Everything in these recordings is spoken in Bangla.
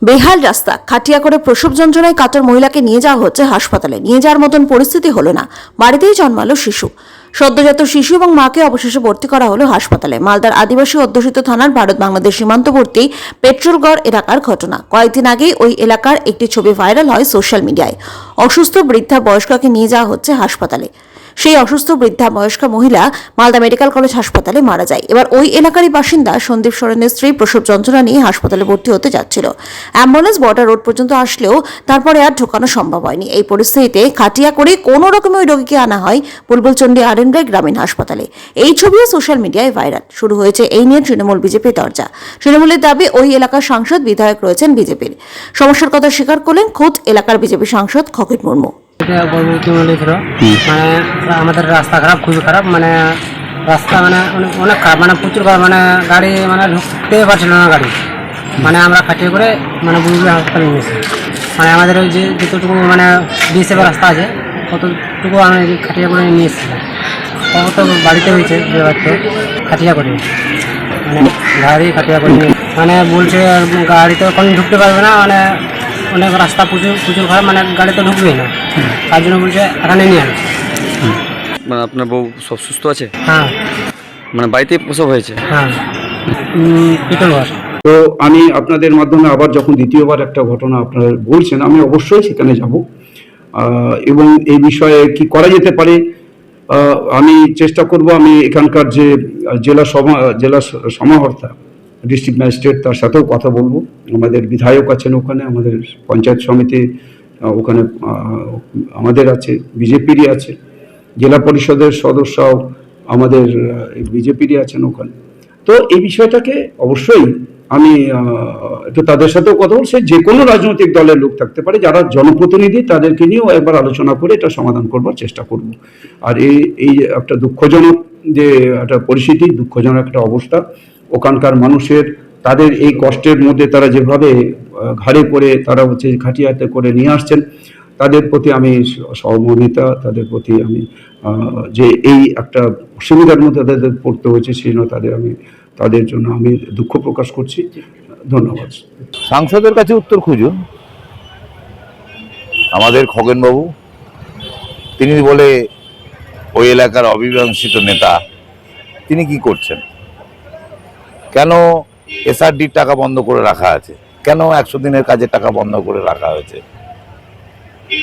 বেহাল রাস্তা, খাটিয়া করে প্রসব যন্ত্রণায় কাতর মহিলাকে নিয়ে যাওয়া হচ্ছে হাসপাতালে। নিয়ে যাওয়ার মতন পরিস্থিতি হলো না, বাড়িতেই জন্মালো শিশু। সদ্যজাত শিশু এবং মাকে অবশেষে ভর্তি করা হলো হাসপাতালে। মালদার আদিবাসী অধ্যুষিত থানার ভারত বাংলাদেশ সীমান্তবর্তী পেট্রোলগড় এলাকার ঘটনা। কয়েকদিন আগেই ওই এলাকার একটি ছবি ভাইরাল হয় সোশ্যাল মিডিয়ায়। অসুস্থ বৃদ্ধা বয়স্কাকে নিয়ে যাওয়া হচ্ছে হাসপাতালে। সেই অসুস্থ বৃদ্ধা বয়স্কা মহিলা মালদা মেডিকেল কলেজ হাসপাতালে মারা যায়। এবার ওই এলাকারই বাসিন্দা সন্দীপ সোরেনের স্ত্রী প্রসব যন্ত্রণা নিয়ে হাসপাতালে ভর্তি হতে যাচ্ছিল। অ্যাম্বুলেন্স বর্ডার রোড পর্যন্ত আসলেও তারপরে আর ঢোকানো সম্ভব হয়নি। এই পরিস্থিতিতে খাটিয়া করে কোনো রকমে ওই রোগীকে আনা হয় বুলবুলচন্ডী আরেনরায় গ্রামীণ হাসপাতালে। এই ছবিও সোশ্যাল মিডিয়ায় ভাইরাল। শুরু হয়েছে এই নিয়ে তৃণমূল বিজেপি চর্চা। তৃণমূলের দাবি, ওই এলাকার সাংসদ বিধায়ক রয়েছেন বিজেপির। সমস্যার কথা স্বীকার করলেন খোদ এলাকার বিজেপি সাংসদ খগেন মুর্মু। মানে আমাদের রাস্তা খারাপ, খুবই খারাপ, মানে রাস্তা মানে অনেক খারাপ, মানে প্রচুর খারাপ, মানে গাড়ি মানে ঢুকতে পারছিল না গাড়ি। মানে আমরা খাটিয়ে করে মানে বুলবুল হাসপাতালে নিয়েছি। মানে আমাদের ওই যে যতটুকু মানে বিএসএফ রাস্তা আছে ততটুকু আমি খাটিয়ে করে নিয়ে এসেছিলাম। তো বাড়িতে হয়েছে খাটিয়া করে, মানে গাড়ি খাটিয়া করে নিয়ে মানে বলছে গাড়িতে কোনো ঢুকতে পারবে না, মানে অনেক রাস্তা প্রচুর খারাপ, মানে গাড়ি তো ঢুকবেই না। তার জন্য বলছে এখানে নিয়ে আনো। মানে আপনার বউ সব সুস্থ আছে? হ্যাঁ, মানে বাড়িতে প্রসব হয়েছে? হ্যাঁ, পিটলগড়। তো আমি আপনাদের মাধ্যমে আবার যখন দ্বিতীয়বার একটা ঘটনা আপনারা বলছেন, আমি অবশ্যই সেখানে যাব এবং এই বিষয়ে কি করা যেতে পারে আমি চেষ্টা করব। আমি এখানকার যে জেলা সমাহর্তা ডিস্ট্রিক্ট ম্যাজিস্ট্রেট, তার সাথেও কথা বলবো। আমাদের বিধায়ক আছেন ওখানে, আমাদের পঞ্চায়েত সমিতি ওখানে আমাদের আছে, বিজেপিরই আছে, জেলা পরিষদের সদস্যও আমাদের বিজেপিরই আছেন ওখানে। তো এই বিষয়টাকে অবশ্যই আমি একটু তাদের সাথেও কথা বলছি। যে কোনো রাজনৈতিক দলের লোক থাকতে পারে, যারা জনপ্রতিনিধি, তাদেরকে নিয়েও একবার আলোচনা করে এটা সমাধান করবার চেষ্টা করব। আর এই একটা দুঃখজনক যে একটা পরিস্থিতি, দুঃখজনক একটা অবস্থা ওখানকার মানুষের, তাদের এই কষ্টের মধ্যে তারা যেভাবে ঘাড়ে করে তারা হচ্ছে খাটিয়াতে করে নিয়ে আসছেন, তাদের প্রতি আমি সহমর্মিতা, তাদের প্রতি আমি যে এই একটা অসুবিধার মধ্যে তাদের পড়তে হয়েছে সেই জন্য তাদের জন্য আমি দুঃখ প্রকাশ করছি। ধন্যবাদ। সাংসদের কাছে উত্তর খুঁজুন। আমাদের খগেনবাবু, তিনি বলে ওই এলাকার অবিবাংশিত নেতা, তিনি কি করছেন? কেন এসআরডির টাকা বন্ধ করে রাখা আছে? কেন 100 দিনের কাজে টাকা বন্ধ করে রাখা হয়েছে?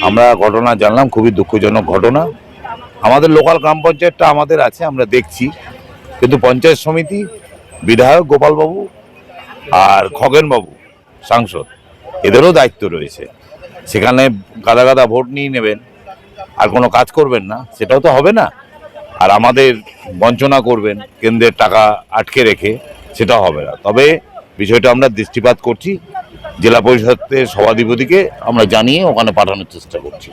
আমরা ঘটনা জানলাম, খুবই দুঃখজনক ঘটনা। আমাদের লোকাল গ্রাম পঞ্চায়েতটা আমাদের আছে, আমরা দেখছি, কিন্তু পঞ্চায়েত সমিতি, বিধায়ক গোপালবাবু আর খগেনবাবু সাংসদ, এদেরও দায়িত্ব রয়েছে। সেখানে গাদা গাদা ভোট নিয়ে নেবেন আর কোনো কাজ করবেন না, সেটাও তো হবে না। আর আমাদের বঞ্চনা করবেন কেন্দ্রের টাকা আটকে রেখে, সেটাও হবে না। তবে বিষয়টা আমরা দৃষ্টিপাত করছি, জেলা পরিষদের সভাধিপতিকে আমরা জানিয়ে ওখানে পাঠানোর চেষ্টা করছি।